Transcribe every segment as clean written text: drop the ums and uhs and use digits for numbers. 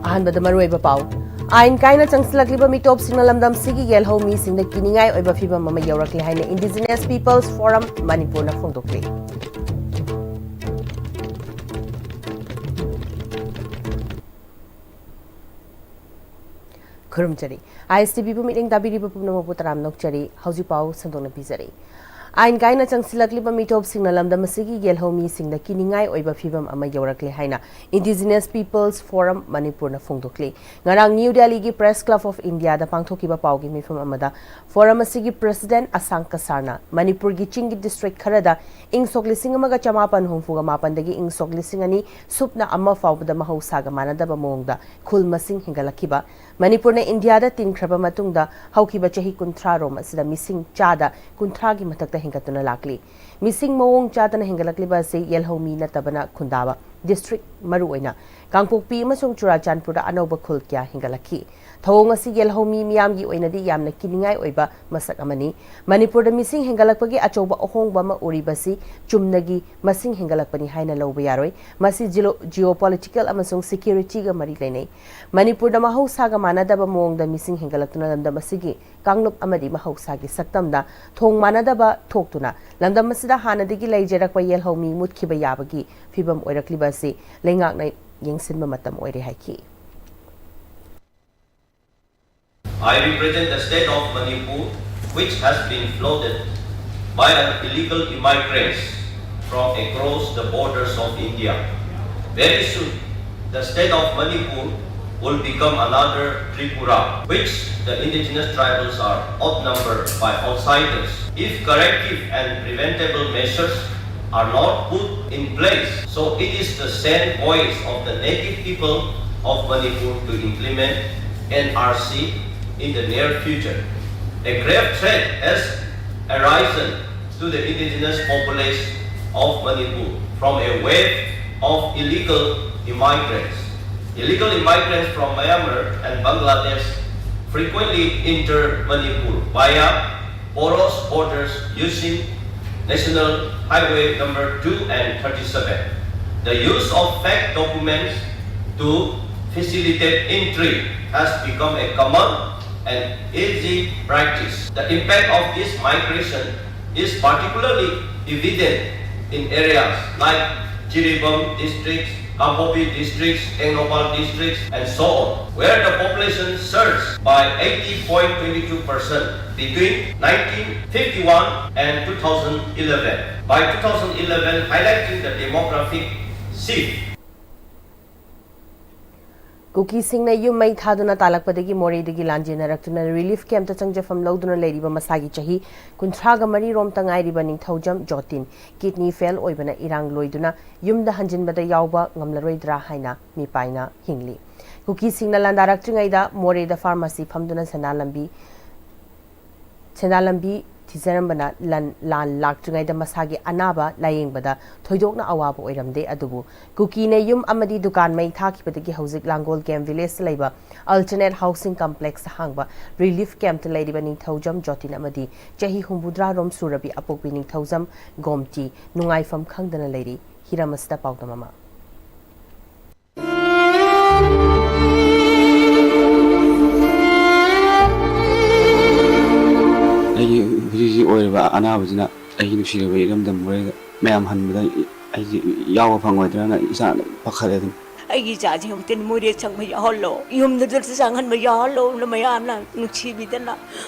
अहनबद मरुइबा पाउ आइन कायना चंगसलकलिबा मिटोप सिंगना लमदम सिगी येलहो मी सिंगना किनिंगाई ओइबा फिबम अमा यौरकले हाइना इंडिजिनियस पीपल्स फोरम मणिपुर ना फोंदोकले खुरुमचरी Am-Istv bu meeting dabiriba pumnamok taram nokchari hauji pau sandona pizari आइन कायना चंगसिलकलिबा मिटोप सिंगना लमदम सिगी येलहो मी सिंगना किनिंगाई ओइबा फिबम अमा यौरकले हाइना इंडिजिनियस पीपल्स फोरम मणिपुर ना फोंदोकले ngarang न्यू दिल्ली की प्रेस क्लब ऑफ इंडिया दा पांगथोकिबा पाउगी मिफम अमदा फोरम असिगी प्रेसिडेंट असंग कसरना मणिपुर की चिंगी डिस्ट्रिक्ट खरदा इंग सोकलिसिंग अमगा चमापन हुंफुगा मापनदगी इंग सोकलिसिंग अनि सुपना अमा फाउबदा महौसागा मानदबा मोंगदा खुल मसिंग हिंगलकिबा मणिपुर ने इंडिया दा तिनख्रबा मतुंगदा हौकिबा चही कुंथ्रा रोम असिदा मिसिंग चादा कुंथ्रा की मथकता हिंगतुना लाकली मिसिंग मवोंग चातना हिंगलकलिबा से येलहो मी नतबना खुंदाबा डिस्ट्रिक्ट मरुओइना कांगपोकपी अमसुंग चुराचानपुर अनौबा खुल क्या हिंगलकी थौंग असि येलहो मी मियामगी ओइनदी यामना किनिंगाई ओइबा मसक अमनी मणिपुर मिसिंग हिंगलकपगी अचौबा अहोंगबा मा ओरिबसी चुमनगी मसिंग हिंगलकपनी हाइना लौबा यारोय मसि जियोपॉलिटिकल अमसुंग सिक्योरिटी गा मरी लेनै मणिपुर दा महौसागा मानदबा मोंगदा मिसिंग हिंगलक्तुना लमदम असिगी कांगलुप अमदी महौसागी सक्तमदा थोंग मानदबा थोक्तुना लमदम असिदा हानदगी लैजरकपा येलहो मी मुतखिबा याबगी फिबम ओइरकलिबासी लेंगाकना येंगसिनबा मतम ओइरे हाइकी I represent the state of Manipur, which has been flooded by illegal immigrants from across the borders of India. Very soon, the state of Manipur will become another Tripura, which the indigenous tribals are outnumbered by outsiders. If corrective and preventable measures are not put in place, so it is the same voice of the native people of Manipur to implement NRC in the near future. A grave threat has arisen to the indigenous population of Manipur from a wave of illegal immigrants. Illegal immigrants from Myanmar and Bangladesh frequently enter Manipur via porous borders using National Highway number 2 and 37. The use of fake documents to facilitate entry has become a common and easy practice. The impact of this migration is particularly evident in areas like Jiribam districts, Kampopi districts, Enopal districts, and so on, where the population surged by 80.22% between 1951 and 2011. By 2011, highlighting the demographic shift. Kuki सिंगना युम मई थादुना तालकपदगी मोरेदगी लांजेनरक्तुना relief camp चंगजफम लौदुना लेरिबा मसागी चही कुंथ्रागा मरी रोम तंगाइरिबा निंगथौजम जोतिन किडनी फेल ओइबना इरांग लोइदुना युमदा हंजिनबदा यावबा ngamlaroidra haina मिपाइना हिंगली कुकी सिंगना लांदारक्तुंगाइदा मोरेदा फार्मेसी फमदुना सेनालंबी थिजरमबना लान लाक्तुंगाइदा मसागी अनाबा लायेंगबदा थोइदोकना अवाबा ओइरमदे अदुबु कुकीने युम अमदी दुकान मै थाखिबदगी हौजिक लांगोल गेम विलेज लैबा अल्टरनेट हाउसिंग कॉम्प्लेक्स हांगबा रिलीफ कैंप लैरिबा निंगथौजम जोतिन अमदी चही हुंबुद्रा रोम सुरबी अपोकबी निंगथौजम गोमती नुंगाइफम खंगदना लैरि हिरामसदा पाउदममा अनाबजना नुसीब इरमदम मैम हनबदा याव फंगोद्राना इसा पखरे अदुम अगी चाजी हम तेन मोरे संग याहलो युम दर संगन में याहलो मयामना नुसीबिदना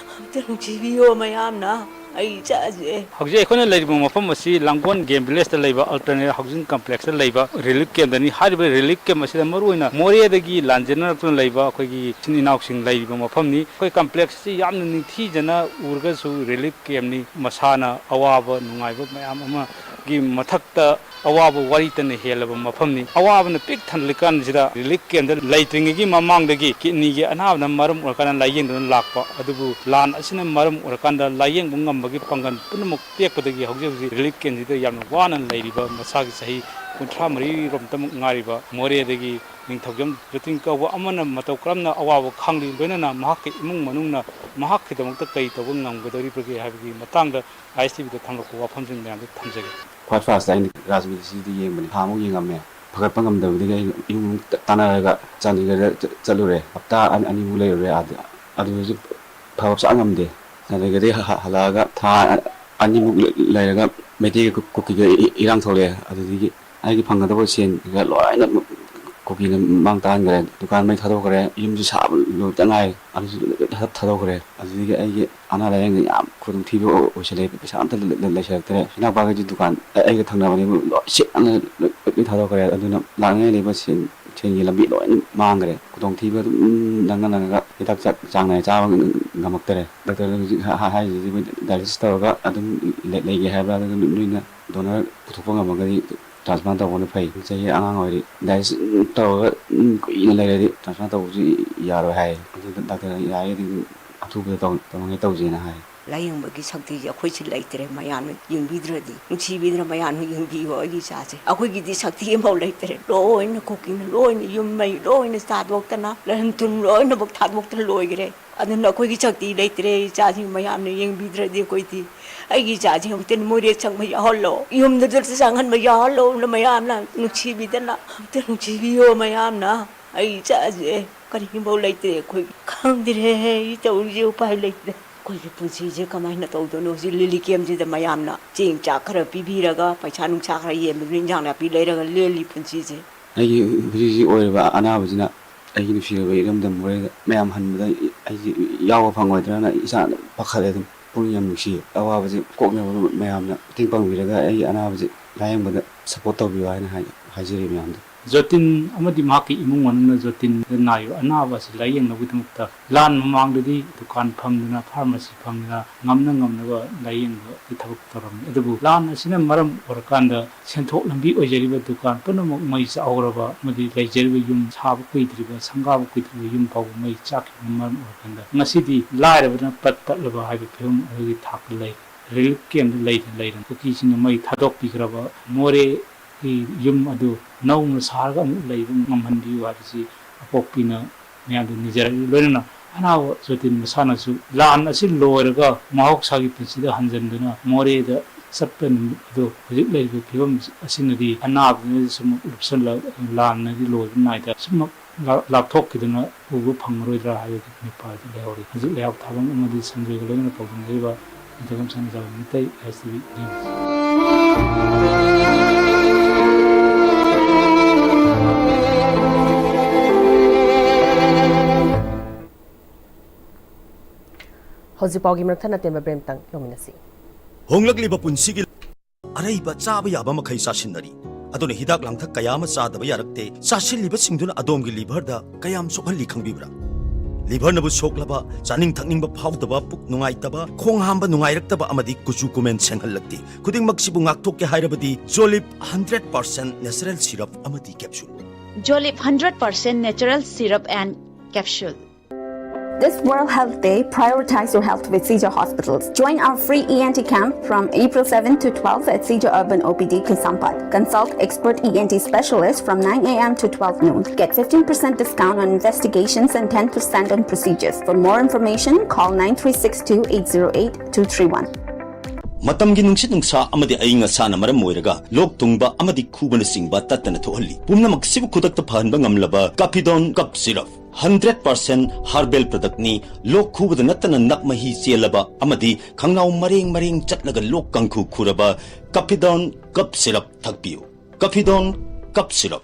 तेन नुसीबियो मयामना आई चाजे हजे एखोने लेरिबो मफम मसी लांगोन गेम विलेज द लेबा अल्टरनेट हाउसिंग कॉम्प्लेक्स द लेबा रिलीफ कैंप दनी हारिबे रिलीफ कैंप मसी मरुइना मोरेदगी लांजेना तुन लेबा अखोगी चिनिनाउसिंग लेरिबो मफमनी अखोय कॉम्प्लेक्स सी यामन निथि जना उरगसु रिलीफ कैंप नि मसाना अवाब नुंगाइबो मयाम अमा की मथक्ता अवाब वारीतन हेलब मफमनी अवाबन पिक थनलिकान जिदा रिलीफ कैंप द लैत्रिंगी ममांगदगी किडनी गी अनाबना मरम उरकान लायेंगदन लाकपा अदुबु लान असिना मरम उरकान लायेंग बंगम पंगन पुनमुक तेकपदगी हौजे रिलीफ कैंप यामना वाना लैरिबा मसागी सही कुंथ्रा मरी रोमतम ngairiba मोरेदगी निंगथौजम जतिन कौवा अमना मतौ क्रमना अवाब खांगली लोइनना महाक इमुंग मनुंगना महाक खिदमक्ता कै तौब ngamgadori प्रगे हाबिगी मतंगदा Am-Istv द थंगको वाफमजिन म्याम थमजगे फर्स्ट फास्ट आइन राजमिस्त्री दी येंगबनी हामु येंगमे ꯐꯒꯠꯄ ꯉꯝꯗꯕꯗꯒꯤ ꯑꯩ ꯌꯨꯝ ꯇꯥꯟꯅꯔꯒ ꯆꯥꯟꯗꯤꯒꯔꯗ ꯆꯠꯂꯨꯔꯦ ꯍꯞꯇꯥ ꯑꯅꯤꯃꯨꯛ ꯂꯩꯔꯨꯔꯦ ꯑꯗꯨꯗꯁꯨ ꯐꯕ ꯁꯨꯡꯉꯝ ꯉꯝꯗꯦ ꯆꯥꯟꯗꯤꯒꯔꯗꯒꯤ ꯍꯜꯂꯛꯑꯒ ꯊꯥ ꯑꯅꯤꯃꯨꯛ ꯂꯩꯔꯒ ꯃꯩꯇꯩꯒ ꯀꯨꯀꯤꯒ ꯏꯔꯥꯡ ꯊꯣꯛꯂꯛꯑꯦ ꯑꯗꯨꯗꯒꯤ ꯑꯩꯒꯤ ꯐꯪꯒꯗꯕ ꯁꯦꯟꯒ ꯂꯣꯏꯅ ꯀꯨꯀꯤꯅ ꯃꯥꯡ ꯇꯥꯍꯟꯈ꯭ꯔꯦ ꯗꯨꯀꯥꯟ ꯃꯩ ꯊꯥꯗꯣꯛꯈ꯭ꯔꯦ ꯌꯨꯝꯁꯨ ꯁꯥꯕ ꯂꯣꯏꯇ ꯉꯥꯏ ꯑꯗꯨꯁꯨ ꯊꯥꯗꯣꯛꯈ꯭ꯔꯦ ꯑꯗꯨꯗꯒꯤ ꯑꯩꯒꯤ ꯑꯅꯥ ꯂꯥꯏꯌꯦꯡꯗ ꯌꯥꯝ ꯈꯨꯗꯣꯡꯊꯤꯕ ꯑꯣꯏꯁꯤꯜꯂꯦ ꯄꯩꯁꯥ ꯑꯝꯇ ꯂꯩꯁꯤꯜꯂꯛꯇ꯭ꯔꯦ ꯏꯅꯥꯎꯄꯥꯒꯤꯗꯤ ꯗꯨꯀꯥꯟ ꯑꯩꯒ ꯊꯪꯅꯕꯅꯤꯕꯨ ꯂꯣꯏ ꯁꯤꯠꯅ ꯂꯣꯏ ꯊꯥꯗꯣꯛꯈ꯭ꯔꯦ ꯑꯗꯨꯅ ꯂꯥꯛꯅꯤꯡꯉꯥꯏ ꯂꯩꯕ ꯁꯦꯟꯒꯤ ꯂꯝꯕꯤ ꯂꯣꯏ ꯃꯥꯡꯈ꯭ꯔꯦ ꯈꯨꯗꯣꯡꯊꯤꯕ ꯑꯗꯨꯝ ꯅꯪꯉꯒ ꯍꯤꯗꯥꯛ ꯆꯥꯡ ꯅꯥꯏꯅ ꯆꯥꯕ ꯉꯝꯃꯛꯇꯔꯦ ꯗꯣꯛꯇꯔꯅ ꯍꯧꯖꯤꯛ ꯍꯥꯏꯔꯤꯁꯤꯗꯤ ꯗꯥꯏꯂꯤꯁꯤꯁ ꯇꯧꯔꯒ ꯑꯗꯨꯝ ꯂꯩꯒꯦ ꯍꯥꯏꯕ꯭ꯔꯥ ꯑꯗꯨꯒ ꯅꯣꯏꯅ ꯗꯣꯅꯔ ꯄꯨꯊꯣꯛꯄ ꯉꯝꯃꯒꯗꯤ ꯇ꯭ꯔꯥꯟꯁꯄ꯭ꯂꯥꯟ ꯇꯧꯕꯅ ꯐꯩ ꯆꯍꯤ ꯑꯉꯥꯡ ꯑꯣꯏꯔꯤ ꯗꯥꯏꯂꯤꯁꯤꯁ ꯇꯧꯔꯒ ꯀꯨꯏꯅ ꯂꯩꯔꯗꯤ ꯇ꯭ꯔꯥꯟꯁꯄ꯭ꯂꯥꯟ ꯇꯧꯕꯁꯨ ꯌꯥꯔꯣꯏ ꯍꯥꯏ ꯑꯗꯨꯗ ꯗꯥꯛꯇꯔꯅ ꯌꯥꯔꯒꯗꯤ ꯑꯊꯨꯕꯗ ꯇꯧꯅꯉꯥꯏ ꯇꯧꯁꯦꯅ ꯍꯥꯏ ꯂꯥꯏꯌꯦꯡꯕꯒꯤ ꯁꯛꯇꯤꯁꯦ ꯑꯩꯈꯣꯏꯁꯤ ꯂꯩꯇ꯭ꯔꯦ ꯃꯌꯥꯝꯅ ꯌꯦꯡꯕꯤꯗ꯭ꯔꯗꯤ ꯅꯨꯡꯁꯤꯕꯤꯗꯅ ꯃꯌꯥꯝꯅ ꯌꯦꯡꯕꯤꯌꯣ ꯑꯩꯒꯤ ꯏꯆꯥꯁꯦ ꯑꯩꯈꯣꯏꯒꯤꯗꯤ ꯁꯛꯇꯤ ꯑꯃꯐꯥꯎ ꯂꯩꯇ꯭ꯔꯦ ꯂꯣꯏꯅ ꯀꯨꯀꯤꯅ ꯂꯣꯏꯅ ꯌꯨꯝ ꯃꯩ ꯂꯣꯏꯅ ꯊꯥꯗꯣꯛꯇꯅ ꯂꯟ ꯊꯨꯝ ꯂꯣꯏꯅꯃꯛ ꯊꯥꯗꯣꯛꯇꯅ ꯂꯣꯏꯈ꯭ꯔꯦ ꯑꯗꯨꯅ ꯑꯩꯈꯣꯏꯒꯤ ꯁꯛꯇꯤ ꯂꯩꯇ꯭ꯔꯦ ꯏꯆꯥꯁꯤꯡ ꯃꯌꯥꯝꯅ ꯌꯦꯡꯕꯤꯗ꯭ꯔꯗꯤ ꯑꯩꯈꯣꯏꯗꯤ ꯑꯩꯒꯤ ꯏꯆꯥꯁꯤꯡ ꯑꯃꯨꯛꯇ ꯃꯣꯔꯦ ꯆꯪꯕ ꯌꯥꯎꯍꯜꯂꯣ ꯌꯨꯝꯗ ꯆꯪꯍꯟꯕ ꯌꯥꯎꯍꯜꯂꯣ ꯃꯌꯥꯝꯅ ꯅꯨꯡꯁꯤꯕꯤꯗꯅ ꯑꯝꯇ ꯅꯨꯡꯁꯤꯕꯤꯌꯣ ꯃꯌꯥꯝꯅ ꯑꯩ ꯏꯆꯥꯁꯦ ꯀꯔꯤꯒꯨꯝꯕ ꯂꯩꯇ꯭ꯔꯦ ꯑꯩꯈꯣꯏ ꯈꯪꯗ꯭ꯔꯦ ꯇꯧꯔꯤꯁꯦ ꯎꯄꯥꯏ ꯂꯩꯇ꯭ꯔꯦ ꯑꯩꯈꯣꯏꯒꯤ ꯄꯨꯟꯁꯤꯁꯦ ꯀꯃꯥꯏꯅ ꯇꯧꯗꯣꯏꯅꯣ ꯍꯧꯖꯤꯛ ꯂꯤꯂꯤ ꯀꯦꯝꯁꯤꯗ ꯃꯌꯥꯝꯅ ꯆꯦꯡ ꯆꯥꯛ ꯈꯔ ꯄꯤꯕꯤꯔꯒ ꯄꯩꯁꯥ ꯅꯨꯡꯁꯥ ꯈꯔ ꯌꯦꯟꯕꯗꯨꯅ ꯏꯟꯖꯥꯡ ꯅꯥꯄꯤ ꯂꯩꯔꯒ ꯂꯦꯜꯂꯤ ꯄꯨꯟꯁꯤꯁꯦ ꯑꯩꯒꯤ ꯍꯧꯖꯤꯛ ꯑꯣꯏꯔꯤꯕ ꯑꯅꯥꯕꯁꯤꯅ ꯑꯩꯒꯤ ꯅꯨꯡꯁꯤꯔꯕ ꯏꯔꯝꯗꯝ ꯃꯣꯔꯦꯗ ꯃꯌꯥꯝ ꯍꯟꯕꯗ ꯑꯩꯁꯤ ꯌꯥꯎꯕ ꯐꯪꯉꯣꯏꯗ꯭ꯔꯅ ꯏꯁꯥꯅ ꯄꯥꯈꯠꯂꯦ ꯑꯗꯨꯝ ꯄꯨꯛꯅꯤꯡ ꯌꯥꯝ ꯅꯨꯡꯁꯤ ꯑꯋꯥꯕꯁꯤ ꯀꯣꯛꯅꯕ ꯃꯌꯥꯝꯅ ꯃꯇꯦꯡ ꯄꯥꯡꯕꯤꯔꯒ ꯑꯩꯒꯤ ꯑꯅꯥꯕꯁꯤ ꯂꯥꯌꯦꯡꯕꯗ ꯁꯄꯣꯔꯠ ꯇꯧꯕꯤꯌꯨ ꯍꯥꯏꯅ ꯍꯥꯏꯖꯔꯤ ꯃꯌꯥꯝꯗ ꯖꯣꯇꯤꯟ ꯑꯃꯗꯤ ꯃꯍꯥꯛꯀꯤ ꯏꯃꯨꯡ ꯃꯅꯨꯡꯅ ꯖꯣꯇꯤꯟꯗ ꯅꯥꯔꯤꯕ ꯑꯅꯥꯕ ꯑꯁꯤ ꯂꯥꯌꯦꯡꯅꯕꯒꯤꯗꯃꯛꯇ ꯂꯥꯟ ꯃꯃꯥꯡꯗꯗꯤ ꯗꯨꯀꯥꯟ ꯐꯝꯗꯨꯅ ꯐꯥꯔꯃꯥꯁꯤ ꯐꯝꯗꯨꯅ ꯉꯝꯅꯕ ꯂꯥꯌꯦꯡꯕꯒꯤ ꯊꯕꯛ ꯇꯧꯔꯝꯃꯤ ꯑꯗꯨꯕꯨ ꯂꯥꯟ ꯑꯁꯤꯅ ꯃꯔꯝ ꯑꯣꯏꯔꯀꯥꯟꯗ ꯁꯦꯟꯊꯣꯛ ꯂꯝꯕꯤ ꯑꯣꯏꯖꯔꯤꯕ ꯗꯨꯀꯥꯟ ꯄꯨꯝꯅꯃꯛ ꯃꯩ ꯆꯥꯛꯍꯧꯔꯕ ꯑꯃꯗꯤ ꯂꯩꯖꯔꯤꯕ ꯌꯨꯝ ꯁꯥꯕ ꯀꯨꯏꯗ꯭ꯔꯤꯕ ꯁꯪꯒꯥꯕ ꯀꯨꯏꯗ꯭ꯔꯤꯕ ꯌꯨꯝ ꯐꯥꯎꯕ ꯃꯩ ꯆꯥꯛꯈꯤꯕꯅ ꯃꯔꯝ ꯑꯣꯏꯔꯀꯥꯟꯗ ꯉꯁꯤꯗꯤ ꯂꯥꯏꯔꯕꯅ ꯄꯠꯂꯕ ꯍꯥꯏꯕ ꯐꯤꯚꯝ ꯑꯗꯨꯒꯤ ꯊꯥꯛꯇ ꯂꯩ ꯔꯤꯂꯤꯐ ꯀꯦꯝꯗ ꯂꯩꯔꯅ ꯀꯨꯀꯤꯁꯤꯡꯅ ꯃꯩ ꯊꯥꯗꯣꯛꯄꯤꯈ꯭ꯔꯕ ꯃꯣꯔꯦ ꯌꯨꯝ ꯑꯗꯨ ꯅꯧꯅ ꯁꯥꯔꯒ ꯑꯃꯨꯛ ꯂꯩꯕ ꯉꯝꯍꯟꯕꯤꯌꯨ ꯍꯥꯏꯕꯁꯤ ꯑꯄꯣꯛꯄꯤꯅ ꯃꯌꯥꯝꯗ ꯅꯤꯖꯔꯛꯏ ꯂꯣꯏꯅꯅ ꯑꯅꯥꯕ ꯖꯣꯇꯤꯟ ꯃꯁꯥꯅꯁꯨ ꯂꯥꯟ ꯑꯁꯤ ꯂꯣꯏꯔꯒ ꯃꯍꯧꯁꯥꯒꯤ ꯄꯨꯟꯁꯤꯗ ꯍꯟꯖꯤꯟꯗꯨꯅ ꯃꯣꯔꯦꯗ ꯆꯠꯄ ꯅꯨꯃꯤꯠ ꯑꯗꯨ ꯍꯧꯖꯤꯛ ꯂꯩꯔꯤꯕ ꯐꯤꯕꯝ ꯑꯁꯤꯅꯗꯤ ꯑꯅꯥꯕꯗꯨꯅ ꯁꯨꯝ ꯂꯨꯞꯁꯜꯂ ꯂꯥꯟꯅꯗꯤ ꯂꯣꯏꯕ ꯅꯥꯏꯗ ꯁꯨꯝꯃꯛ ꯂꯥꯞꯊꯣꯛꯈꯤꯗꯨꯅ ꯎꯕ ꯐꯪꯉꯔꯣꯏꯗ꯭ꯔꯥ ꯍꯥꯏꯕꯒꯤ ꯃꯤꯄꯥꯏꯗ ꯂꯩꯍꯧꯔꯤ ꯍꯧꯖꯤꯛ ꯂꯩꯍꯥꯎ ꯊꯥꯕꯝ ꯑꯃꯗꯤ ꯁꯟꯖꯣꯏꯒ ꯂꯣꯏꯅꯅ ꯄꯥꯎꯗꯝꯖꯔꯤꯕ ꯅꯤꯡꯊꯧ ꯁꯪꯖꯥꯕ ꯃꯤꯇꯩ Am-Istv ꯅ꯭ꯌꯨꯁ ꯍꯧꯖꯤꯛꯐꯥꯎꯒꯤ ꯃꯔꯛꯊꯠꯅ ꯇꯦꯝꯕ ꯕ꯭ꯔꯦꯝꯇꯪ ꯂꯧꯃꯤꯟꯅꯁꯤ ꯍꯣꯡꯂꯛꯂꯤꯕ ꯄꯨꯟꯁꯤꯒꯤ ꯑꯔꯩꯕ ꯆꯥꯕ ꯌꯥꯕ ꯃꯈꯩ ꯆꯥꯁꯤꯟꯅꯔꯤ ꯑꯗꯨꯅ ꯍꯤꯗꯥꯛ ꯂꯥꯡꯊꯛ ꯀꯌꯥ ꯑꯃ ꯆꯥꯗꯕ ꯌꯥꯔꯛꯇꯦ ꯆꯥꯁꯤꯜꯂꯤꯕꯁꯤꯡꯗꯨꯅ ꯑꯗꯣꯝꯒꯤ ꯂꯤꯚꯔꯗ ꯀꯌꯥꯝ ꯁꯣꯛꯍꯜꯂꯤ ꯈꯪꯕꯤꯕ꯭ꯔꯥ ꯂꯤꯚꯔꯅꯕꯨ ꯁꯣꯛꯂꯕ ꯆꯥꯅꯤꯡ ꯊꯛꯅꯤꯡꯕ ꯐꯥꯎꯗꯕ ꯄꯨꯛ ꯅꯨꯡꯉꯥꯏꯇꯕ ꯈꯣꯡ ꯍꯥꯝꯕ ꯅꯨꯡꯉꯥꯏꯔꯛꯇꯕ ꯑꯃꯗꯤ ꯀꯨꯆꯨ ꯀꯨꯃꯦꯟ ꯁꯦꯡꯍꯜꯂꯛꯇꯦ ꯈꯨꯗꯤꯡꯃꯛꯁꯤꯕꯨ ꯉꯥꯛꯊꯣꯛꯀꯦ ꯍꯥꯏꯔꯕꯗꯤ ꯖꯣꯂꯤꯞ 100% ꯅꯦꯆꯔꯦꯜ ꯁꯤꯔꯞ ꯑꯃꯗꯤ capsule Jolip 100% natural syrup and capsule. This World Health Day, prioritize your health with Seizure Hospitals. Join our free ENT camp from April 7 to 12 at Seizure Urban OPD, Kisampat. Consult expert ENT specialists from 9 a.m. to 12 noon. Get 15% discount on investigations and 10% on procedures. For more information, call 9362-808-231. ꯃꯇꯝꯒꯤ ꯅꯨꯡꯁꯤꯠ ꯅꯨꯡꯁꯥ ꯑꯃꯗꯤ ꯑꯏꯪ ꯑꯁꯥꯅ ꯃꯔꯝ ꯑꯣꯏꯔꯒ ꯂꯣꯛ ꯊꯨꯡꯕ ꯑꯃꯗꯤ ꯈꯨꯕꯅꯆꯤꯡꯕ ꯇꯠꯇꯅ ꯊꯣꯛꯍꯜꯂꯤ ꯄꯨꯝꯅꯃꯛ ꯁꯤꯕꯨ ꯈꯨꯗꯛꯇ ꯐꯍꯟꯕ ꯉꯝꯂꯕ ꯀꯥꯐꯤꯗꯣꯟ ꯀꯞ ꯁꯤꯔꯞ 100% ꯍꯥꯔꯕꯦꯜ ꯄ꯭ꯔꯗꯛꯅꯤ ꯂꯣꯛ ꯈꯨꯕꯗ ꯅꯠꯇꯅ ꯅꯛ ꯃꯍꯤ ꯆꯦꯜꯂꯕ ꯑꯃꯗꯤ ꯈꯪꯅꯥꯎ ꯃꯔꯦꯡ ꯆꯠꯂꯒ ꯂꯣꯛ ꯀꯪꯈꯨ ꯈꯨꯔꯕ ꯀꯥꯐꯤꯗꯣꯟ ꯀꯞ ꯁꯤꯔꯞ ꯊꯛꯄꯤꯌꯨ ꯀꯥꯐꯤꯗꯣꯟ ꯀꯞ ꯁꯤꯔꯞ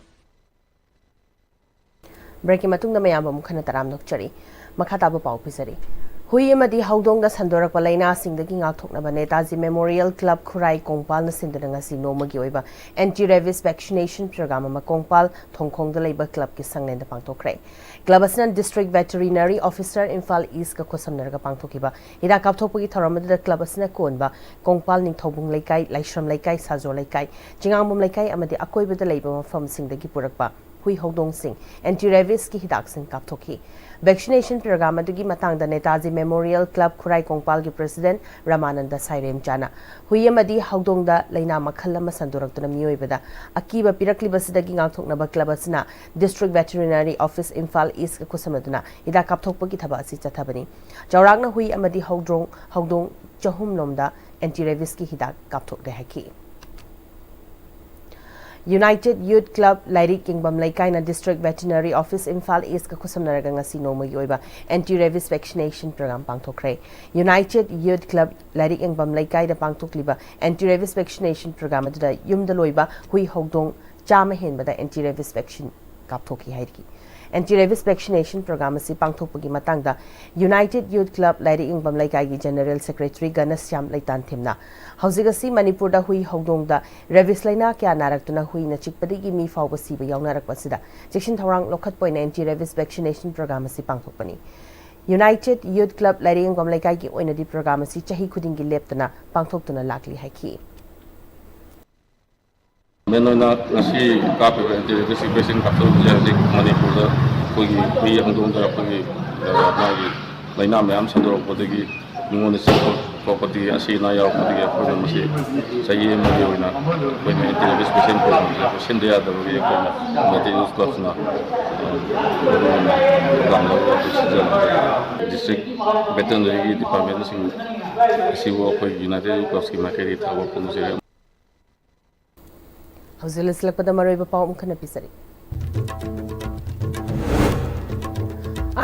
ꯕ꯭ꯔꯦꯛꯀꯤ ꯃꯇꯨꯡꯗ ꯃꯌꯥꯝ ꯑꯃꯨꯛ ꯈꯟꯅ ꯇꯔꯥꯝ ꯅꯣꯛꯆꯔꯤ ꯃꯈꯥ ꯇꯥꯕ ꯄꯥꯎ ꯄꯤꯖꯔꯤ hui amadi haudongda sandorappa lainasingdagi ngakthoknaba Netaji Memorial Club Khurai Kongpalna sinduna ngasi nomagi oiba anti-rabies vaccination program ama Kongpal Thongkhongda leiba club ki sanglenda pangtokre club asna district veterinary officer Imphal East ka khosamnarga pangthokiba ida kapthokpagi thoramada club asna konba Kongpal ningthobung leikai laishram leikai sajo leikai jingangbum leikai amadi akoibada leiba mafam singdagi purakpa hui haudong sing anti-rabies ki hidak sing kapthoki vaccination program adugi matangda Netaji Memorial Club Khurai Kongpal ki president Ramananda Sairem Jana hui amadi haudongda leina makhal ama sandoraktuna mioibada akiba pirakliba sidagi ngakthoknaba club asna district veterinary office Imphal East ka kusamaduna ida kapthokpagi thaba asi chathabani jawragna hui amadi haudong chahum lomda anti-rabies ki hidak kapthokre haki United Youth Club Lairik Kingbam Laikai District Veterinary Office Imphal East ka khusamnaraga ngasi noma gi oiba anti-rabies vaccination program pangthokre. United Youth Club Lairik Kingbam Laikai da pangthokliba anti-rabies vaccination program adda yumda loiba hui hogdong chama henbada anti-rabies vaccine kapthoki hairki. Anti-rabies vaccination program asi pangthokpagi matangda United Youth Club Lairik Kingbam Laikai gi General Secretary Ganasyam Laitan Thimna Hauzigasi Manipur da hui hogdong da rabies laina kya naraktuna hui na chikpadigi mi fawba siba yaunarak pasida section thorang lokhat point anti-rabies vaccination program asi pangthokpani. United Youth Club Lairik Kingbam Laikai gi oinadi program asi chahi khudingi leptana pangthoktuna lakli haiki. Menona nasi kape anti-rabies vaccine kapsul jadi Manipur da koi hui hogdong da koi nagi laina mayam sandorok podegi nungon isi property asi na yaw podegi koi masi sayi mali oina koi anti-rabies vaccine program vaccine dia da bagi koi materials clubs na program lo district veterinary department sing si wo koi United Clubs ki makeri thawa pungse Hauzilis lakpada maroiba pawm khana pisari.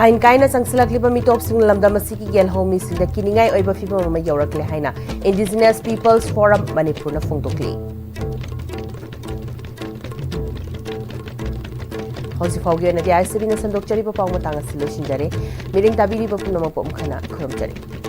Ain kaina sangsilakliba mitop sing lamda masiki gel homi sinda kiningai oiba fiba mama yaurakle haina Indigenous Peoples Forum Manipur na phongtokli. Hauzi phawge na Am-Istv na sandok chari ba pawm tanga silo shinjare miring tabiri ba punama pom khana khurum chari.